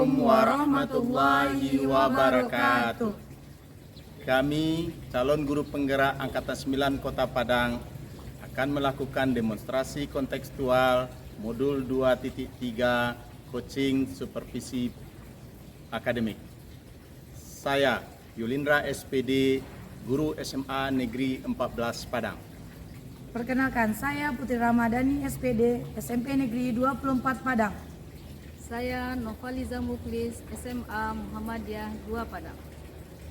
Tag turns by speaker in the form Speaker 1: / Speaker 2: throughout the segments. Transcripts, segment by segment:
Speaker 1: Assalamualaikum warahmatullahi wabarakatuh. Kami, calon guru penggerak Angkatan 9 Kota Padang, akan melakukan demonstrasi kontekstual modul 2.3 coaching supervisi akademik. Saya, Yulindra SPD, Guru SMA Negeri 14 Padang.
Speaker 2: Perkenalkan, saya Putri Ramadhani SPD, SMP Negeri 24 Padang.
Speaker 3: Saya Novaliza Muklis, SMA Muhammadiyah 2 Padang.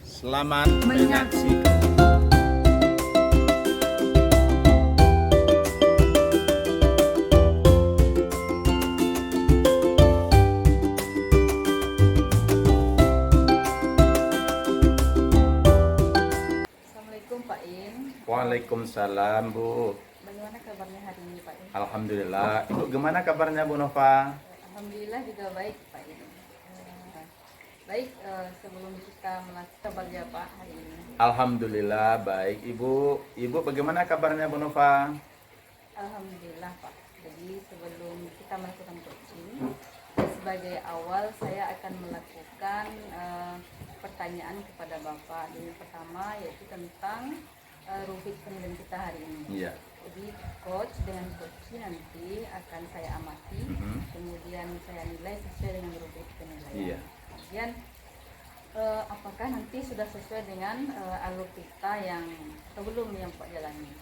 Speaker 1: Selamat menyaksikan.
Speaker 3: Assalamualaikum Pak In.
Speaker 1: Waalaikumsalam, Bu.
Speaker 3: Bagaimana kabarnya hari ini Pak In?
Speaker 1: Alhamdulillah. Ibu gimana kabarnya, Bu Nova?
Speaker 3: Alhamdulillah juga baik Pak In. Baik, sebelum kita melakukan kabarnya Pak hari ini.
Speaker 1: Alhamdulillah baik, Ibu. Ibu bagaimana kabarnya, Bu Nova?
Speaker 3: Alhamdulillah Pak. Jadi sebelum kita melakukan coaching, sebagai awal saya akan melakukan pertanyaan kepada Bapak. Yang pertama yaitu tentang rubrik penilaian kita hari ini.
Speaker 1: Iya.
Speaker 3: Jadi coach dengan coaching nanti akan saya amati, kemudian saya nilai sesuai dengan rubrik penilaian.
Speaker 1: Iya.
Speaker 3: Kemudian apakah nanti sudah sesuai dengan alur kita yang atau belum yang Pak jalani.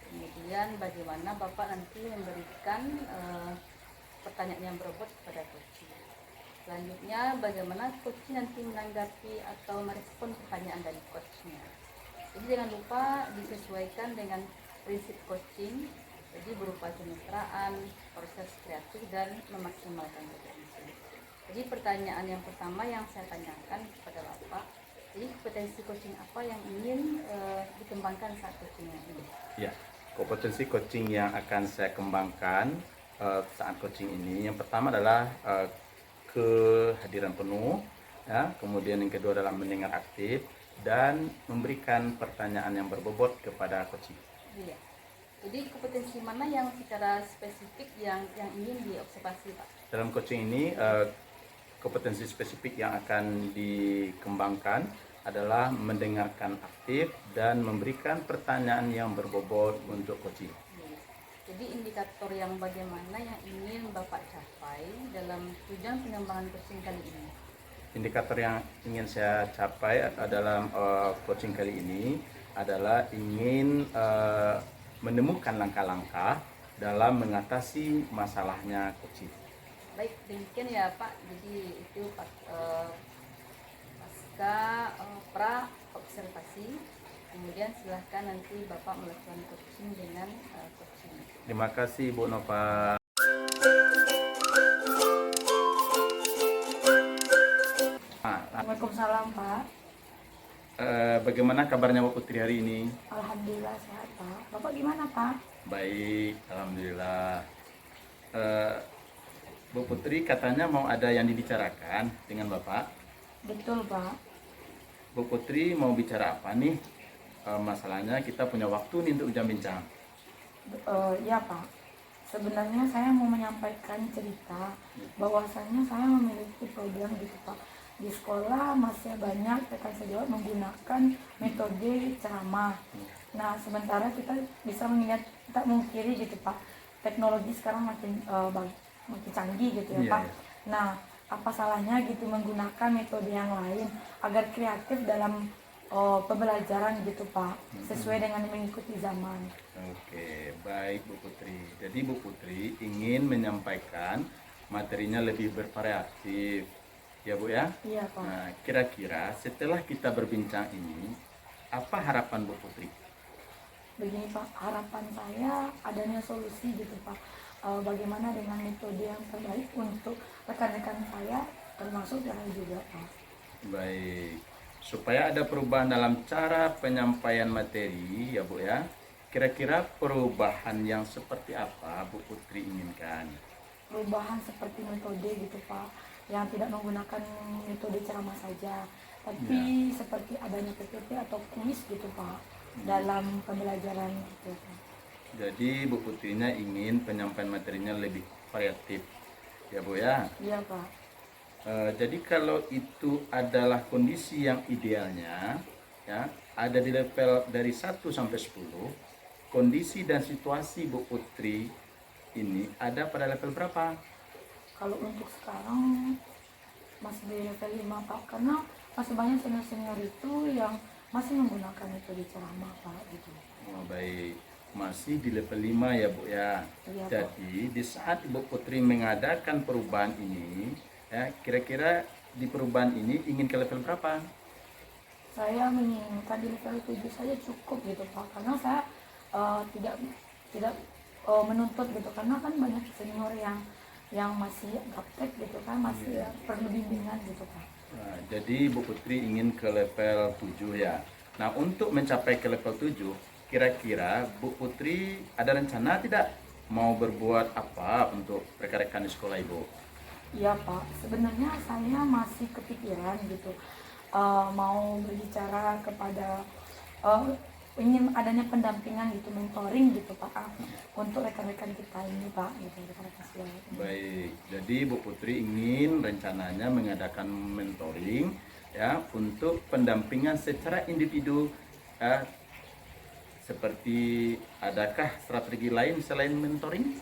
Speaker 3: Kemudian bagaimana Bapak nanti memberikan pertanyaan yang berbobot kepada coaching. Selanjutnya bagaimana coaching nanti menanggapi atau merespon pertanyaan dari coachnya. Jadi jangan lupa disesuaikan dengan prinsip coaching, jadi berupa kemitraan, proses kreatif, dan memaksimalkan potensi. Jadi pertanyaan yang pertama yang saya tanyakan kepada Bapak, jadi kompetensi coaching apa yang ingin dikembangkan saat coaching ini?
Speaker 1: Ya, kompetensi coaching yang akan saya kembangkan saat coaching ini, yang pertama adalah kehadiran penuh, ya. Kemudian yang kedua adalah mendengar aktif dan memberikan pertanyaan yang berbobot kepada coaching.
Speaker 3: Iya. Jadi kompetensi mana yang secara spesifik yang ingin diobservasi Pak?
Speaker 1: Dalam coaching ini kompetensi spesifik yang akan dikembangkan adalah mendengarkan aktif dan memberikan pertanyaan yang berbobot untuk coaching.
Speaker 3: Iya. Jadi indikator yang bagaimana yang ingin Bapak capai dalam tujuan pengembangan coaching kali ini?
Speaker 1: Indikator yang ingin saya capai dalam coaching kali ini adalah ingin menemukan langkah-langkah dalam mengatasi masalahnya coaching.
Speaker 3: Baik, demikian ya Pak. Jadi itu pasca pra observasi. Kemudian silahkan nanti Bapak melakukan coaching dengan coaching.
Speaker 1: Terima kasih Bu Nova.
Speaker 2: Waalaikumsalam Pak.
Speaker 1: Bagaimana kabarnya Bu Putri hari ini?
Speaker 2: Alhamdulillah sehat Pak. Bapak gimana Pak?
Speaker 1: Baik, alhamdulillah. Bu Putri katanya mau ada yang dibicarakan dengan Bapak.
Speaker 2: Betul Pak.
Speaker 1: Bu Putri mau bicara apa nih? Masalahnya kita punya waktu nih untuk bincang-bincang.
Speaker 2: Ya Pak. Sebenarnya saya mau menyampaikan cerita bahwasannya saya memiliki problem gitu Pak. Di sekolah masih banyak rekan sejawat menggunakan metode ceramah. Nah, sementara kita bisa mengingat, kita mengkiri gitu Pak. Teknologi sekarang makin canggih gitu ya
Speaker 1: Iya,
Speaker 2: Pak.
Speaker 1: iya.
Speaker 2: Nah, apa salahnya gitu menggunakan metode yang lain agar kreatif dalam pembelajaran gitu Pak, sesuai dengan mengikuti zaman.
Speaker 1: Oke, baik Bu Putri. Jadi Bu Putri ingin menyampaikan materinya lebih bervariatif, ya Bu ya?
Speaker 2: Iya Pak.
Speaker 1: Nah, kira-kira setelah kita berbincang ini, apa harapan Bu Putri?
Speaker 2: Begini Pak, harapan saya adanya solusi gitu Pak. Bagaimana dengan metode yang terbaik untuk rekan-rekan saya, termasuk saya juga Pak.
Speaker 1: Baik, supaya ada perubahan dalam cara penyampaian materi, ya Bu ya. Kira-kira perubahan yang seperti apa Bu Putri inginkan?
Speaker 2: Perubahan seperti metode gitu Pak, yang tidak menggunakan metode ceramah saja, tapi seperti adanya PPT atau kuis gitu Pak, dalam pembelajaran gitu Pak.
Speaker 1: Jadi Bu Putrinya ingin penyampaian materinya lebih variatif, ya Bu ya.
Speaker 2: Iya Pak.
Speaker 1: Jadi kalau itu adalah kondisi yang idealnya, ya, ada di level dari 1 sampai 10, kondisi dan situasi Bu Putri ini ada pada level berapa?
Speaker 2: Kalau untuk sekarang masih di level 5 Pak, karena masih banyak senior-senior itu yang masih menggunakan metode ceramah Pak gitu.
Speaker 1: Oh, baik, masih di level 5 ya Bu ya.
Speaker 2: Iya, Pak.
Speaker 1: Jadi di saat Ibu Putri mengadakan perubahan ini, ya, kira-kira di perubahan ini ingin ke level berapa?
Speaker 2: Saya menginginkan di level 7 saja cukup gitu Pak, karena saya tidak tidak menuntut gitu, karena kan banyak senior yang masih gaptek gitu kan, masih perlu bimbingan gitu Pak.
Speaker 1: Nah, jadi Bu Putri ingin ke level 7 ya. Nah, untuk mencapai ke level 7, kira-kira Bu Putri ada rencana tidak mau berbuat apa untuk rekan-rekan di sekolah Ibu?
Speaker 2: Iya Pak, sebenarnya saya masih kepikiran gitu, mau berbicara kepada ingin adanya pendampingan gitu, mentoring gitu Pak, untuk rekan-rekan kita ini Pak, gitu, rekan-rekan sejawat ini.
Speaker 1: Baik, jadi Bu Putri ingin rencananya mengadakan mentoring ya untuk pendampingan secara individu, ya, seperti adakah strategi lain selain mentoring?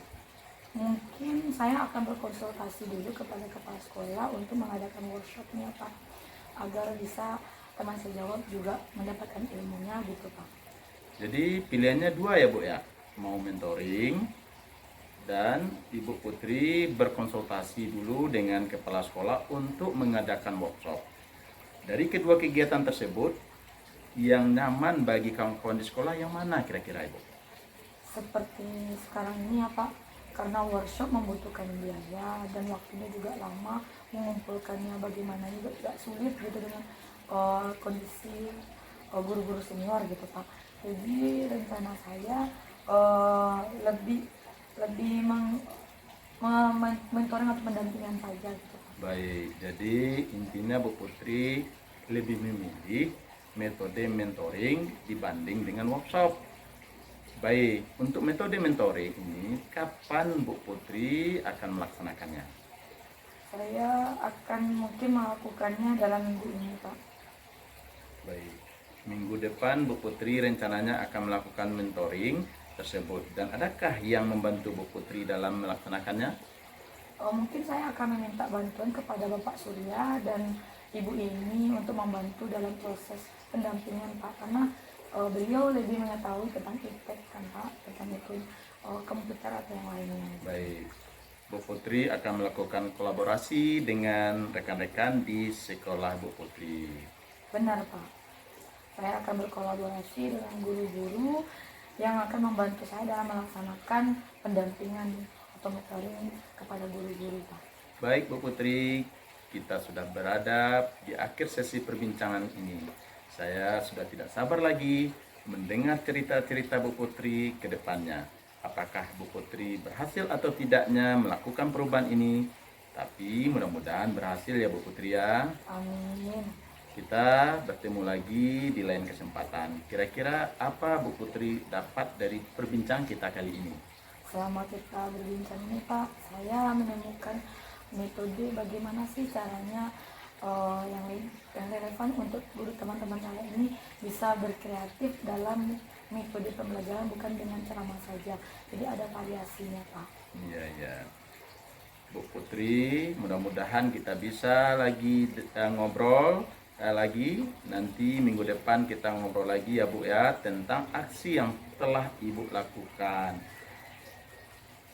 Speaker 2: Mungkin saya akan berkonsultasi dulu kepada kepala sekolah untuk mengadakan workshopnya Pak, agar bisa teman sejawat juga mendapatkan ilmunya gitu Pak.
Speaker 1: Jadi pilihannya dua ya Bu ya, mau mentoring dan Ibu Putri berkonsultasi dulu dengan kepala sekolah untuk mengadakan workshop. Dari kedua kegiatan tersebut, yang nyaman bagi kawan-kawan di sekolah yang mana kira-kira Ibu?
Speaker 2: Seperti sekarang ini ya Pak, karena workshop membutuhkan biaya dan waktunya juga lama, mengumpulkannya bagaimana juga tidak sulit gitu dengan kondisi guru-guru senior gitu Pak. Jadi rencana saya lebih lebih mentoring atau pendampingan saja gitu Pak.
Speaker 1: Baik, jadi intinya Bu Putri lebih memilih metode mentoring dibanding dengan workshop. Baik, untuk metode mentoring ini kapan Bu Putri akan melaksanakannya?
Speaker 2: Saya akan mungkin melakukannya dalam minggu ini Pak.
Speaker 1: Baik, minggu depan Bu Putri rencananya akan melakukan mentoring tersebut. Dan adakah yang membantu Bu Putri dalam melaksanakannya?
Speaker 2: Mungkin saya akan meminta bantuan kepada Bapak Surya dan Ibu ini untuk membantu dalam proses pendampingan Pak, karena beliau lebih mengetahui tentang iptek kan Pak, tentang itu komputer atau yang lainnya.
Speaker 1: Baik, Bu Putri akan melakukan kolaborasi dengan rekan-rekan di sekolah Bu Putri.
Speaker 2: Benar Pak, saya akan berkolaborasi dengan guru-guru yang akan membantu saya dalam melaksanakan pendampingan atau mentoring kepada guru-guru Pak.
Speaker 1: Baik Bu Putri, kita sudah berada di akhir sesi perbincangan ini. Saya sudah tidak sabar lagi mendengar cerita-cerita Bu Putri ke depannya. Apakah Bu Putri berhasil atau tidaknya melakukan perubahan ini? Tapi mudah-mudahan berhasil ya Bu Putri ya.
Speaker 2: Amin.
Speaker 1: Kita bertemu lagi di lain kesempatan. Kira-kira apa Bu Putri dapat dari perbincangan kita kali ini?
Speaker 2: Selama kita berbincang ini Pak, saya menemukan metode bagaimana sih caranya yang relevan untuk guru teman-teman saya ini bisa berkreatif dalam metode pembelajaran, bukan dengan ceramah saja. Jadi ada variasinya Pak.
Speaker 1: Iya, ya. Bu Putri, mudah-mudahan kita bisa lagi ngobrol lagi. Nanti minggu depan kita ngobrol lagi ya Bu ya, tentang aksi yang telah Ibu lakukan.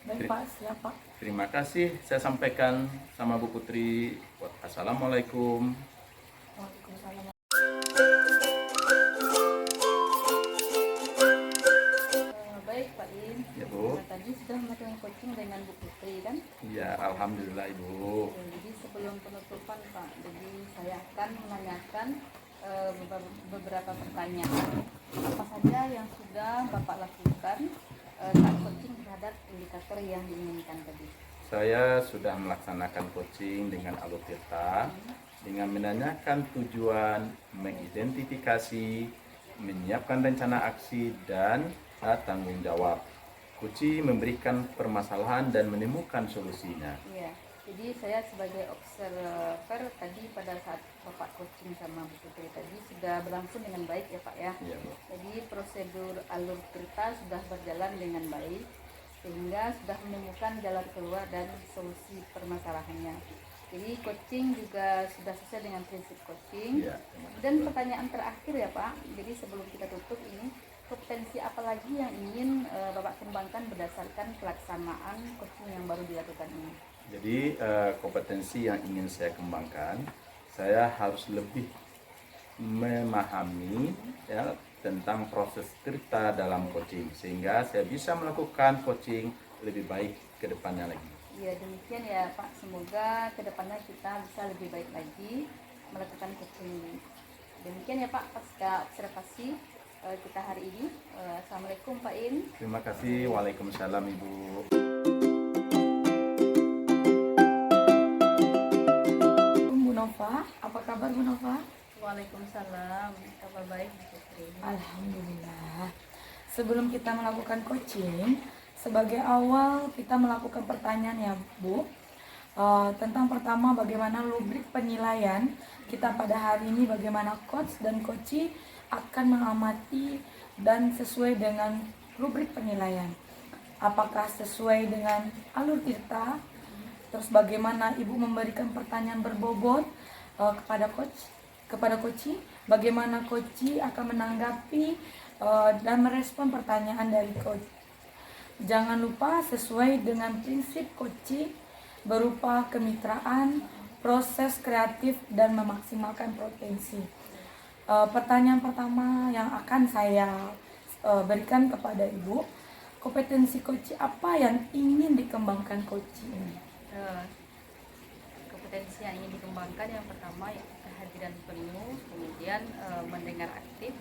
Speaker 2: Baik Pak, siap Pak.
Speaker 1: Terima kasih saya sampaikan sama Bu Putri. Assalamualaikum.
Speaker 2: Waalaikumsalam.
Speaker 3: Baik Pak In,
Speaker 1: Ya Bu.
Speaker 3: tadi sudah melakukan coaching dengan Bu Putri kan?
Speaker 1: Ya, alhamdulillah Ibu.
Speaker 3: Jadi sebelum penutupan Pak, jadi saya akan menanyakan beberapa pertanyaan. Apa saja yang sudah Bapak lakukan saat coaching terhadap indikator yang diinginkan tadi?
Speaker 1: Saya sudah melaksanakan coaching dengan Alutirta dengan menanyakan tujuan, mengidentifikasi, menyiapkan rencana aksi, dan tanggung jawab. Coaching memberikan permasalahan dan menemukan solusinya.
Speaker 3: Iya. Jadi saya sebagai observer tadi pada saat Bapak coaching sama Bu Putri tadi sudah berlangsung dengan baik ya Pak ya.
Speaker 1: Iya, Bu.
Speaker 3: Jadi prosedur alur cerita sudah berjalan dengan baik sehingga sudah menemukan jalan keluar dan solusi permasalahannya. Jadi coaching juga sudah sesuai dengan prinsip coaching.
Speaker 1: Iya.
Speaker 3: Dan pertanyaan terakhir ya Pak, jadi sebelum kita tutup ini, kompetensi apa lagi yang ingin Bapak kembangkan berdasarkan pelaksanaan coaching yang baru dilakukan ini?
Speaker 1: Jadi kompetensi yang ingin saya kembangkan, saya harus lebih memahami ya tentang proses cerita dalam coaching, sehingga saya bisa melakukan coaching lebih baik ke depannya lagi.
Speaker 3: Ya demikian ya Pak, semoga kedepannya kita bisa lebih baik lagi melakukan coaching ini. Demikian ya Pak, pasca observasi kita hari ini. Assalamualaikum Pak In.
Speaker 1: Terima kasih. Waalaikumsalam Ibu.
Speaker 2: Bu Nova, apa kabar Bu Nova?
Speaker 3: Waalaikumsalam, kabar baik Bu Putri.
Speaker 2: Alhamdulillah. Sebelum kita melakukan coaching, sebagai awal kita melakukan pertanyaan ya Bu, tentang pertama bagaimana rubrik penilaian kita pada hari ini, bagaimana coach dan coachee akan mengamati dan sesuai dengan rubrik penilaian. Apakah sesuai dengan alur cerita, terus bagaimana Ibu memberikan pertanyaan berbobot kepada coachee, bagaimana coachee akan menanggapi dan merespon pertanyaan dari coach. Jangan lupa sesuai dengan prinsip coaching berupa kemitraan, proses kreatif, dan memaksimalkan potensi. Pertanyaan pertama yang akan saya berikan kepada Ibu, kompetensi coaching apa yang ingin dikembangkan coaching ini?
Speaker 3: Kompetensi yang ingin dikembangkan yang pertama ya, kehadiran penuh, kemudian mendengar aktif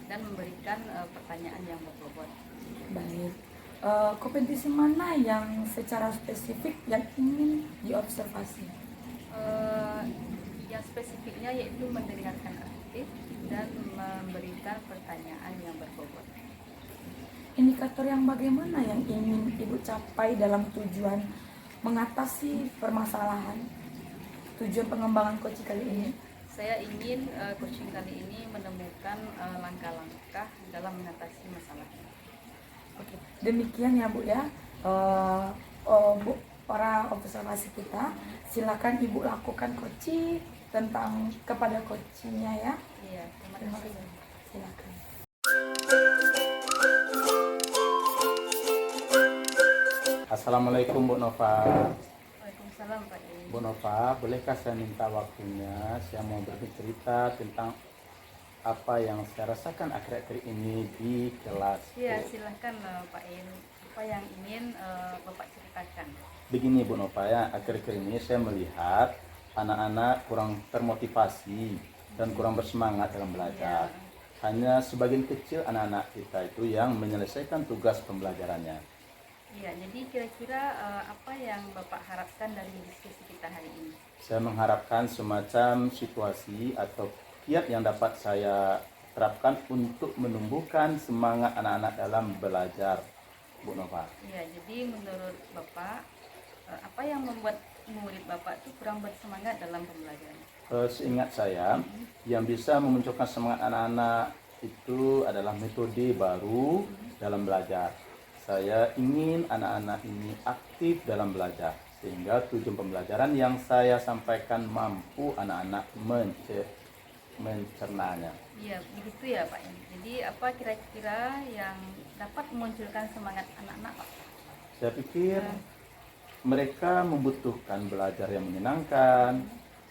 Speaker 3: dan memberikan pertanyaan yang berbobot.
Speaker 2: Baik. Kompetensi mana yang secara spesifik yang ingin diobservasi?
Speaker 3: Yang spesifiknya yaitu mendengarkan aktif dan memberikan pertanyaan yang berbobot.
Speaker 2: Indikator yang bagaimana yang ingin Ibu capai dalam tujuan mengatasi permasalahan, tujuan pengembangan coaching kali ini?
Speaker 3: Saya ingin coaching kali ini menemukan langkah-langkah dalam mengatasi masalah.
Speaker 2: Oke, demikian ya Bu ya. Bu, para observasi kita, silakan Ibu lakukan coaching tentang kepada coachingnya ya.
Speaker 3: Iya,
Speaker 2: Terima
Speaker 3: kasih.
Speaker 2: kasih. Silakan.
Speaker 1: Assalamualaikum Bu Nova.
Speaker 3: Waalaikumsalam Pak In.
Speaker 1: Bu Nova, bolehkah saya minta waktunya? Saya mau bercerita tentang apa yang saya rasakan akhir-akhir ini di kelas.
Speaker 3: Iya, silahkan Pak In. Apa yang ingin Bapak ceritakan?
Speaker 1: Begini Bu Nova ya, akhir-akhir ini saya melihat anak-anak kurang termotivasi dan kurang bersemangat dalam belajar. Hanya sebagian kecil anak-anak kita itu yang menyelesaikan tugas pembelajarannya.
Speaker 3: Iya, jadi kira-kira apa yang Bapak harapkan dari diskusi kita hari ini?
Speaker 1: Saya mengharapkan semacam situasi atau kiat yang dapat saya terapkan untuk menumbuhkan semangat anak-anak dalam belajar, Bu Nova.
Speaker 3: Iya, jadi menurut Bapak, apa yang membuat murid Bapak itu kurang bersemangat dalam pembelajaran?
Speaker 1: Seingat saya, yang bisa memunculkan semangat anak-anak itu adalah metode baru dalam belajar. Saya ingin anak-anak ini aktif dalam belajar, sehingga tujuan pembelajaran yang saya sampaikan mampu anak-anak mencernanya.
Speaker 3: Iya, begitu ya Pak. Jadi apa kira-kira yang dapat memunculkan semangat anak-anak Pak?
Speaker 1: Saya pikir mereka membutuhkan belajar yang menyenangkan,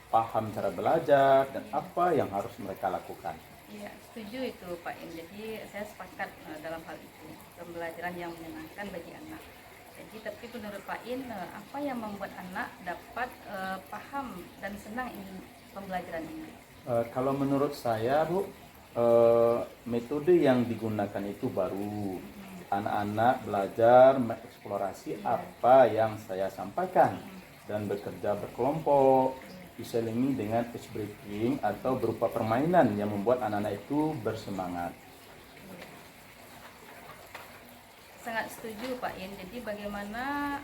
Speaker 1: paham cara belajar, dan apa yang harus mereka lakukan.
Speaker 3: Iya, setuju itu Pak In. Jadi saya sepakat dalam hal itu, pembelajaran yang menyenangkan bagi anak. Jadi tapi menurut Pak In, apa yang membuat anak dapat paham dan senang ini pembelajaran ini?
Speaker 1: Kalau menurut saya, Bu, metode yang digunakan itu baru. Anak-anak belajar mengeksplorasi apa yang saya sampaikan dan bekerja berkelompok, diselingi dengan ice breaking atau berupa permainan yang membuat anak-anak itu bersemangat.
Speaker 3: sangat setuju Pak In. Jadi bagaimana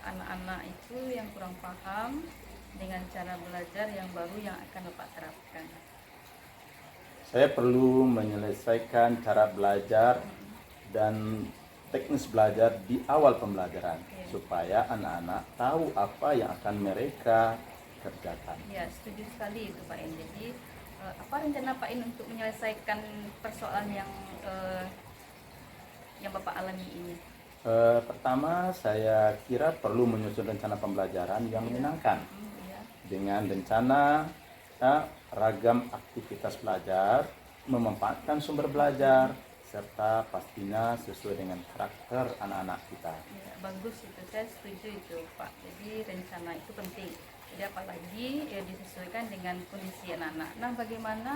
Speaker 3: anak-anak itu yang kurang paham dengan cara belajar yang baru yang akan Bapak terapkan?
Speaker 1: Saya perlu menyelesaikan cara belajar dan teknis belajar di awal pembelajaran supaya anak-anak tahu apa yang akan mereka kerjakan.
Speaker 3: Ya, setuju sekali itu Pak In. Jadi apa rencana Pak In untuk menyelesaikan persoalan yang Bapak alami ini?
Speaker 1: Pertama, saya kira perlu menyusun rencana pembelajaran yang menyenangkan
Speaker 3: Ya.
Speaker 1: dengan rencana ragam aktivitas belajar, memanfaatkan sumber belajar, serta pastinya sesuai dengan karakter anak-anak kita.
Speaker 3: Ya, bagus itu, saya setuju itu Pak. Jadi rencana itu penting. Jadi apalagi disesuaikan dengan kondisi anak-anak. Nah, bagaimana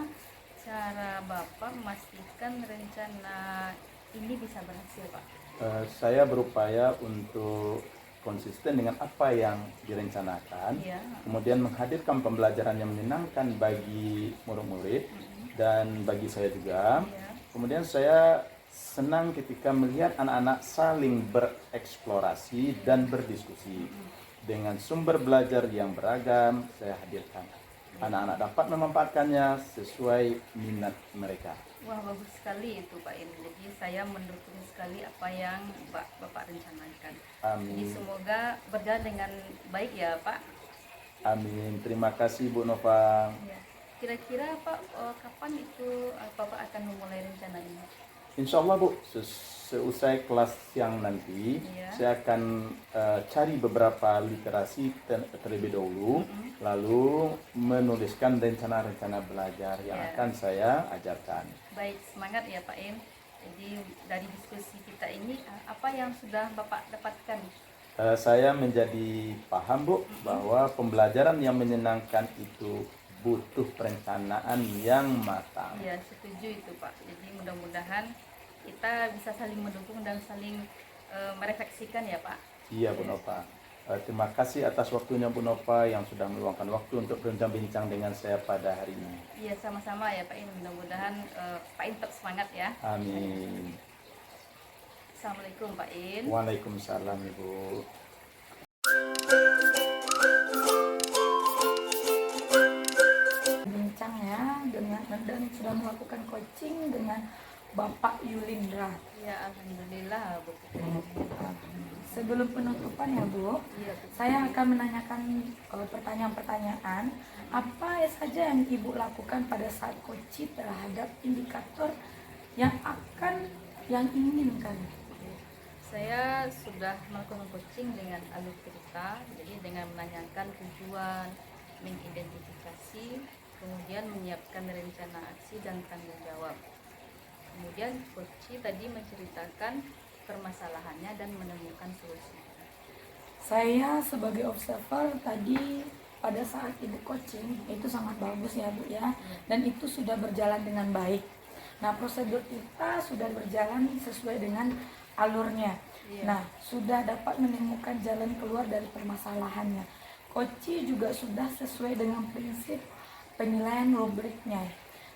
Speaker 3: cara Bapak memastikan rencana ini bisa berhasil Pak?
Speaker 1: Saya berupaya untuk konsisten dengan apa yang direncanakan,
Speaker 3: Ya.
Speaker 1: kemudian menghadirkan pembelajaran yang menyenangkan bagi murid-murid dan bagi saya juga.
Speaker 3: Ya.
Speaker 1: Kemudian saya senang ketika melihat anak-anak saling bereksplorasi dan berdiskusi. Dengan sumber belajar yang beragam, saya hadirkan. Anak-anak dapat memanfaatkannya sesuai minat mereka.
Speaker 3: Wah, bagus sekali itu Pak In. Jadi saya mendukung sekali apa yang Bapak rencanakan. Jadi
Speaker 1: Amin.
Speaker 3: semoga berjalan dengan baik ya Pak.
Speaker 1: Amin. Terima kasih Bu Nova.
Speaker 3: Ya. Kira-kira Pak kapan itu Bapak akan memulai rencana ini?
Speaker 1: Insya Allah Bu, seusai kelas siang nanti,
Speaker 3: Iya.
Speaker 1: saya akan cari beberapa literasi terlebih dahulu, lalu menuliskan rencana-rencana belajar yang
Speaker 3: Iya.
Speaker 1: akan saya ajarkan.
Speaker 3: Baik, semangat ya Pak In. Jadi dari diskusi kita ini apa yang sudah Bapak dapatkan?
Speaker 1: Saya menjadi paham Bu, bahwa pembelajaran yang menyenangkan itu butuh perencanaan yang matang.
Speaker 3: Ya, setuju itu Pak. Jadi mudah-mudahan kita bisa saling mendukung dan saling merefleksikan ya Pak.
Speaker 1: Iya Bu Nova. Terima kasih atas waktunya Bu Nova yang sudah meluangkan waktu untuk berbincang-bincang dengan saya pada hari ini.
Speaker 3: Iya, sama-sama ya Pak In. Mudah-mudahan Pak In tetap semangat ya.
Speaker 1: Amin.
Speaker 3: Assalamualaikum Pak In.
Speaker 1: Waalaikumsalam Ibu.
Speaker 2: Bincang ya dengan dan sudah melakukan coaching dengan Bapak Yulindra.
Speaker 3: Ya, alhamdulillah Bu.
Speaker 2: Sebelum penutupan ya Bu,
Speaker 3: Iya, Bu.
Speaker 2: saya akan menanyakan pertanyaan-pertanyaan apa saja yang Ibu lakukan pada saat coaching terhadap indikator yang inginkan.
Speaker 3: Saya sudah melakukan coaching dengan alur cerita, jadi dengan menanyakan tujuan, mengidentifikasi, kemudian menyiapkan rencana aksi dan tanggung jawab. Kemudian coach tadi menceritakan permasalahannya dan menemukan solusi.
Speaker 2: Saya sebagai observer tadi pada saat Ibu coaching itu sangat bagus ya Bu ya, dan itu sudah berjalan dengan baik. Nah, prosedur kita sudah berjalan sesuai dengan alurnya.
Speaker 3: Iya.
Speaker 2: Nah, sudah dapat menemukan jalan keluar dari permasalahannya. Coach juga sudah sesuai dengan prinsip penilaian rubriknya.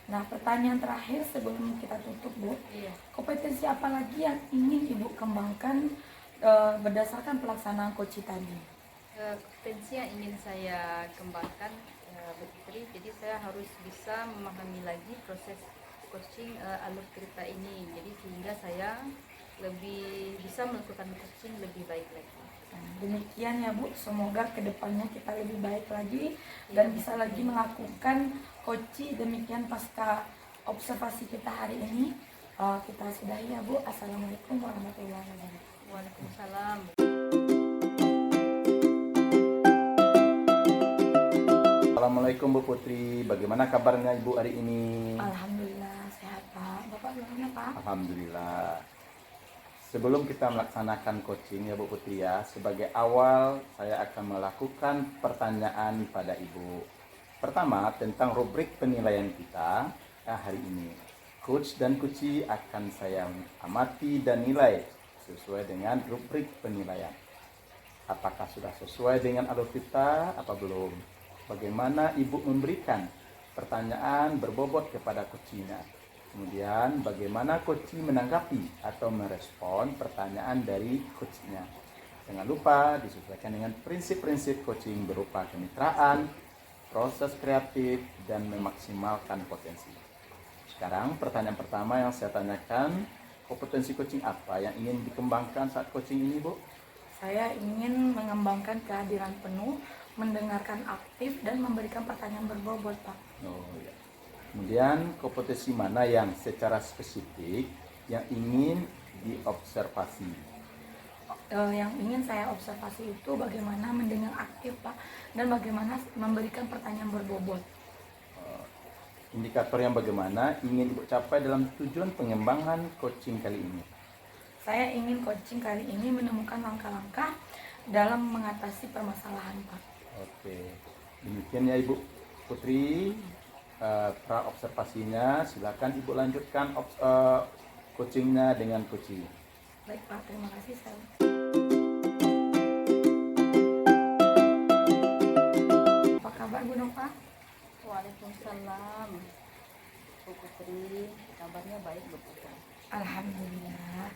Speaker 2: Nah, pertanyaan terakhir sebelum kita tutup Bu,
Speaker 3: Iya.
Speaker 2: kompetensi apa lagi yang ingin Ibu kembangkan berdasarkan pelaksanaan coaching tadi?
Speaker 3: Kompetensi yang ingin saya kembangkan Bu Putri, jadi saya harus bisa memahami lagi proses coaching alur cerita ini, jadi sehingga saya lebih bisa melakukan coaching lebih baik lagi.
Speaker 2: Nah, demikian ya Bu, semoga kedepannya kita lebih baik lagi dan bisa lagi melakukan coaching. Demikian pasca observasi kita hari ini. Kita sudahi ya Bu. Assalamualaikum warahmatullahi wabarakatuh.
Speaker 3: Waalaikumsalam.
Speaker 1: Assalamualaikum Bu Putri, bagaimana kabarnya Ibu hari ini?
Speaker 2: Alhamdulillah sehat Pak. Bapak gimana Pak?
Speaker 1: Alhamdulillah. Sebelum kita melaksanakan coaching ya Bu Putri ya, sebagai awal saya akan melakukan pertanyaan pada Ibu. Pertama, tentang rubrik penilaian kita hari ini. Coach dan coachee akan saya amati dan nilai sesuai dengan rubrik penilaian. Apakah sudah sesuai dengan alur kita, apa belum? Bagaimana Ibu memberikan pertanyaan berbobot kepada coachee-nya? Kemudian bagaimana coaching menanggapi atau merespon pertanyaan dari coachnya. Jangan lupa disesuaikan dengan prinsip-prinsip coaching berupa kemitraan, proses kreatif, dan memaksimalkan potensi. Sekarang pertanyaan pertama yang saya tanyakan, kompetensi coaching apa yang ingin dikembangkan saat coaching ini, Bu?
Speaker 2: Saya ingin mengembangkan kehadiran penuh, mendengarkan aktif, dan memberikan pertanyaan berbobot, Pak.
Speaker 1: Oh, ya. Kemudian kompetensi mana yang secara spesifik yang ingin diobservasi?
Speaker 2: Yang ingin saya observasi itu bagaimana mendengar aktif, Pak, dan bagaimana memberikan pertanyaan berbobot.
Speaker 1: Indikator yang bagaimana ingin Ibu capai dalam tujuan pengembangan coaching kali ini?
Speaker 2: Saya ingin coaching kali ini menemukan langkah-langkah dalam mengatasi permasalahan, Pak.
Speaker 1: Oke, demikian ya Ibu Putri, pra observasinya. Silakan Ibu lanjutkan coachingnya dengan coaching.
Speaker 2: Baik, Pak, terima kasih. Saya apa kabar, Bu Nova?
Speaker 3: Waalaikumsalam. Bu Putri, kabarnya baik Bu Putri.
Speaker 2: Alhamdulillah.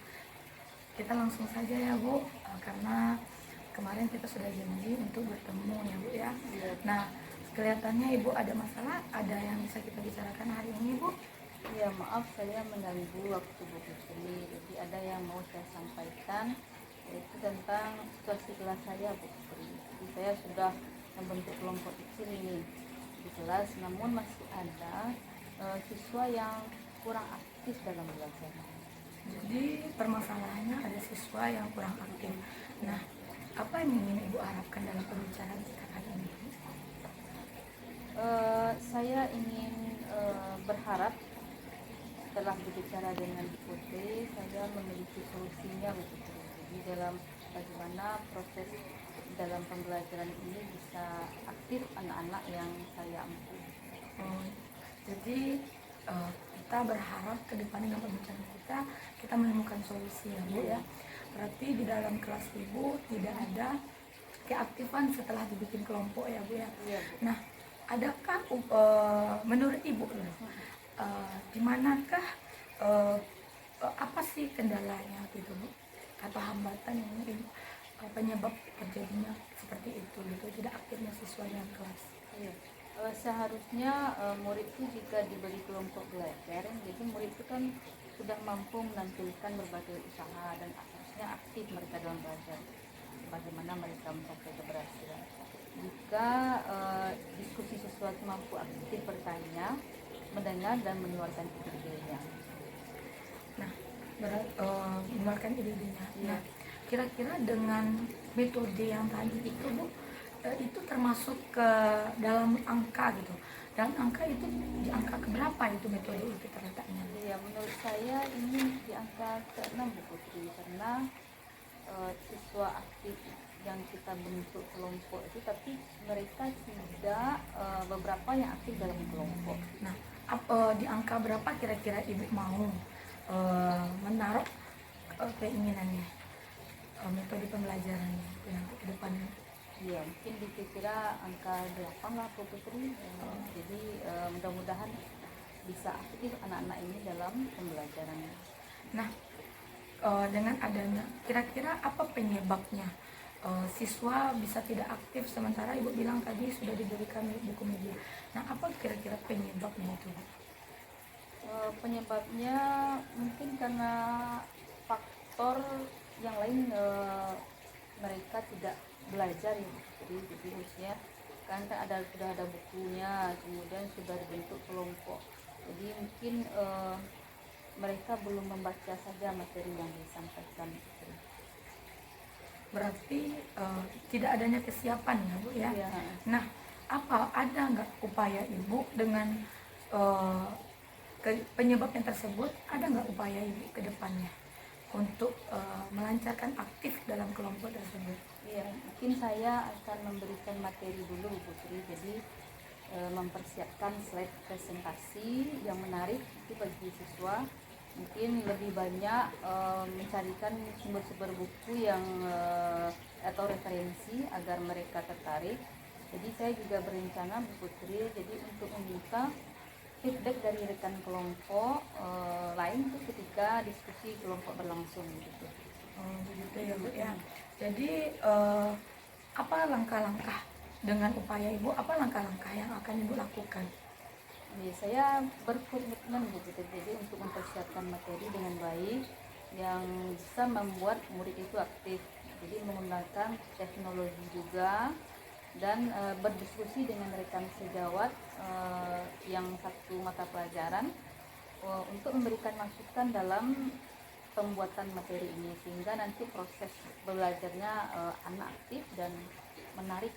Speaker 2: Kita langsung saja ya, Bu, karena kemarin kita sudah janji untuk bertemu ya, Bu ya. Nah, kelihatannya Ibu ada masalah, ada yang bisa kita bicarakan hari ini, Bu?
Speaker 3: Ya, maaf saya mengganggu waktu Bu Putri. Jadi ada yang mau saya sampaikan, yaitu tentang situasi kelas saya Bu Putri. Jadi saya sudah membentuk kelompok kecil ini di kelas, namun masih ada siswa yang kurang aktif dalam belajar.
Speaker 2: Jadi permasalahannya ada siswa yang kurang aktif. Nah, apa yang ingin Ibu harapkan dalam pembicaraan kita kali ini?
Speaker 3: Saya ingin berharap setelah berbicara dengan Bu Putri, saya memiliki solusinya Bu Putri. Jadi dalam bagaimana proses dalam pembelajaran ini bisa aktif anak-anak yang saya ampu.
Speaker 2: Jadi kita berharap ke depan dengan pembicaraan kita menemukan solusi ya, Bu ya. Berarti di dalam kelas Ibu tidak ada keaktifan setelah dibikin kelompok ya, Bu ya.
Speaker 3: Iya, Bu.
Speaker 2: Nah, adakah menurut Ibu di manakah apa sih kendalanya gitu, Bu? Atau hambatan yang mungkin penyebab terjadinya seperti itu gitu, tidak aktifnya siswa dalam kelas?
Speaker 3: Iya. Seharusnya murid itu jika diberi kelompok belajar, jadi murid itu kan sudah mampu menampilkan berbagai usaha dan harusnya aktif mereka dalam belajar. Bagaimana mereka mencapai keberhasilan? Jika diskusi siswa itu mampu aktif bertanya, mendengar dan mengeluarkan ide-idenya.
Speaker 2: Nah, mengeluarkan ide-idenya.
Speaker 3: Iya.
Speaker 2: Nah, kira-kira dengan metode yang tadi itu, Bu, itu termasuk ke dalam angka gitu. Dan angka itu di angka keberapa itu metode itu terletaknya?
Speaker 3: Ya, menurut saya ini di angka ke-6 Bu Putri, karena siswa aktif yang kita bentuk kelompok itu, tapi mereka tidak beberapa yang aktif dalam kelompok.
Speaker 2: Nah, di angka berapa kira-kira Ibu mau menaruh keinginannya, metode pembelajarannya itu nanti ke depannya?
Speaker 3: Iya, mungkin dikira angka 8 lah Bu Putri. Jadi mudah-mudahan bisa aktif anak-anak ini dalam pembelajarannya.
Speaker 2: Nah, dengan adanya, kira-kira apa penyebabnya siswa bisa tidak aktif sementara Ibu bilang tadi sudah diberikan buku media. Nah, apa kira-kira penyebabnya itu, Bu?
Speaker 3: Penyebabnya mungkin karena faktor yang lain, mereka tidak belajar ya. Jadi khususnya kan sudah ada bukunya, kemudian sudah dibentuk kelompok. Jadi mungkin mereka belum membaca saja materi yang disampaikan.
Speaker 2: Berarti tidak adanya kesiapan ya, Bu ya.
Speaker 3: Ya.
Speaker 2: Nah, ada nggak upaya Ibu dengan penyebab yang tersebut? Ada nggak upaya Ibu ke depannya untuk melancarkan aktif dalam kelompok tersebut?
Speaker 3: Iya, mungkin saya akan memberikan materi dulu Bu Putri. Jadi mempersiapkan slide presentasi yang menarik itu bagi siswa. Mungkin lebih banyak mencarikan sumber-sumber buku yang atau referensi agar mereka tertarik. Jadi saya juga berencana Bu Putri, jadi untuk meminta feedback dari rekan kelompok lain tuh ketika diskusi kelompok berlangsung gitu.
Speaker 2: Oh, begitu ya Bu ya. Jadi apa langkah-langkah dengan upaya Ibu, apa langkah-langkah yang akan Ibu lakukan?
Speaker 3: Jadi saya berkomitmen begitu, jadi untuk mempersiapkan materi dengan baik yang bisa membuat murid itu aktif. Jadi menggunakan teknologi juga dan berdiskusi dengan rekan sejawat yang satu mata pelajaran untuk memberikan masukan dalam pembuatan materi ini sehingga nanti proses belajarnya anak aktif dan menarik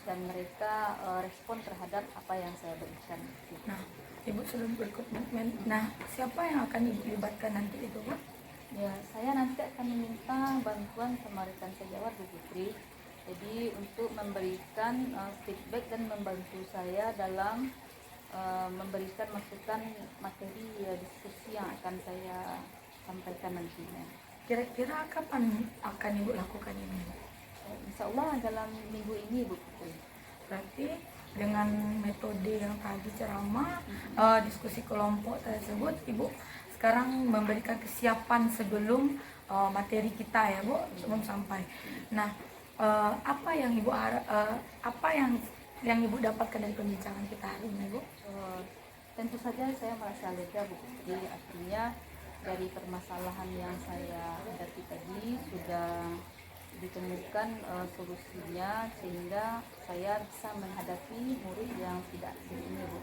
Speaker 3: dan mereka respon terhadap apa yang saya berikan.
Speaker 2: Nah, Ibu sudah berkomitmen. Nah, siapa yang akan Ibu libatkan nanti itu, Bu?
Speaker 3: Ya, saya nanti akan meminta bantuan sama rekan sejawat Bu Putri. Jadi untuk memberikan feedback dan membantu saya dalam memberikan masukan materi diskusi yang akan saya sampaikan nantinya.
Speaker 2: Kira-kira kapan akan Ibu lakukan ini?
Speaker 3: Insya Allah dalam minggu ini Bu Putri.
Speaker 2: Berarti dengan metode yang tadi ceramah, diskusi kelompok tersebut, Ibu sekarang memberikan kesiapan sebelum materi kita ya Bu, sebelum sampai. Nah, apa yang Ibu apa yang Ibu dapatkan dari pembincangan kita hari ini, Bu?
Speaker 3: Tentu saja saya merasa lega Bu Putri, artinya dari permasalahan yang saya hadapi tadi sudah ditemukan solusinya sehingga saya bisa menghadapi murid yang tidak aktif ini Bu.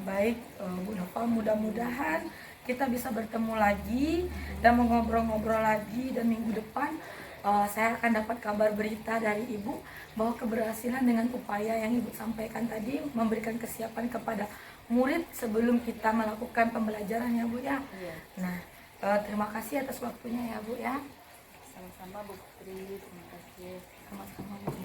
Speaker 2: Baik Bu Nova, mudah-mudahan kita bisa bertemu lagi dan mengobrol-ngobrol lagi, dan minggu depan saya akan dapat kabar berita dari Ibu bahwa keberhasilan dengan upaya yang Ibu sampaikan tadi memberikan kesiapan kepada murid sebelum kita melakukan pembelajaran ya Bu ya.
Speaker 3: Iya.
Speaker 2: Nah, terima kasih atas waktunya ya Bu ya.
Speaker 3: Sama-sama Bu Putri, terima kasih.
Speaker 2: Sama-sama Bu.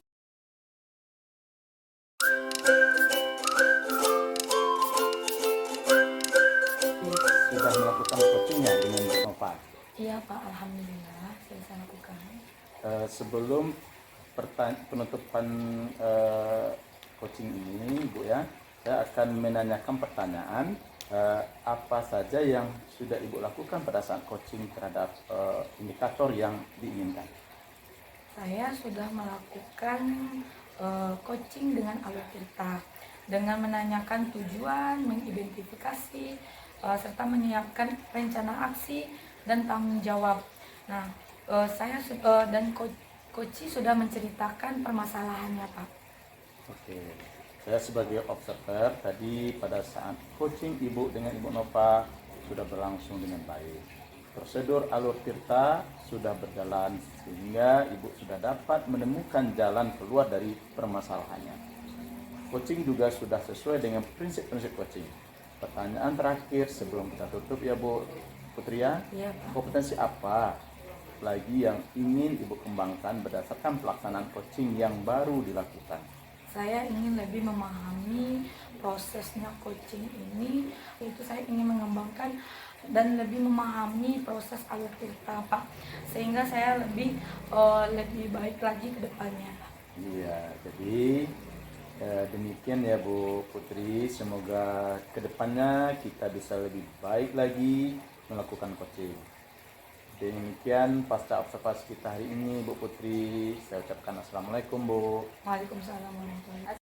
Speaker 1: Sudah melakukan coachingnya dengan Bu Nova.
Speaker 2: Iya Pak, alhamdulillah saya lakukan.
Speaker 1: Sebelum penutupan coaching ini Bu ya, saya akan menanyakan pertanyaan apa saja yang sudah Ibu lakukan pada saat coaching terhadap indikator yang diinginkan.
Speaker 2: Saya sudah melakukan coaching dengan alur cerita dengan menanyakan tujuan, mengidentifikasi, serta menyiapkan rencana aksi dan tanggung jawab. Nah, saya dan coach sudah menceritakan permasalahannya, Pak.
Speaker 1: Oke, saya sebagai observer tadi pada saat coaching Ibu dengan Ibu Nova sudah berlangsung dengan baik. Prosedur alur tirta sudah berjalan sehingga Ibu sudah dapat menemukan jalan keluar dari permasalahannya. Coaching juga sudah sesuai dengan prinsip-prinsip coaching. Pertanyaan terakhir sebelum kita tutup ya Bu Putri ya.
Speaker 2: Iya, Pak.
Speaker 1: Kompetensi apa lagi yang ingin Ibu kembangkan berdasarkan pelaksanaan coaching yang baru dilakukan?
Speaker 2: Saya ingin lebih memahami prosesnya coaching ini, itu saya ingin mengembangkan dan lebih memahami proses alur tirta, Pak, sehingga saya lebih baik lagi ke depannya, Pak.
Speaker 1: Iya, jadi demikian ya Bu Putri, semoga kedepannya kita bisa lebih baik lagi melakukan coaching. Demikian pasca observasi kita hari ini Bu Putri, saya ucapkan assalamualaikum Bu.
Speaker 2: Waalaikumsalam warahmatullahi wabarakatuh.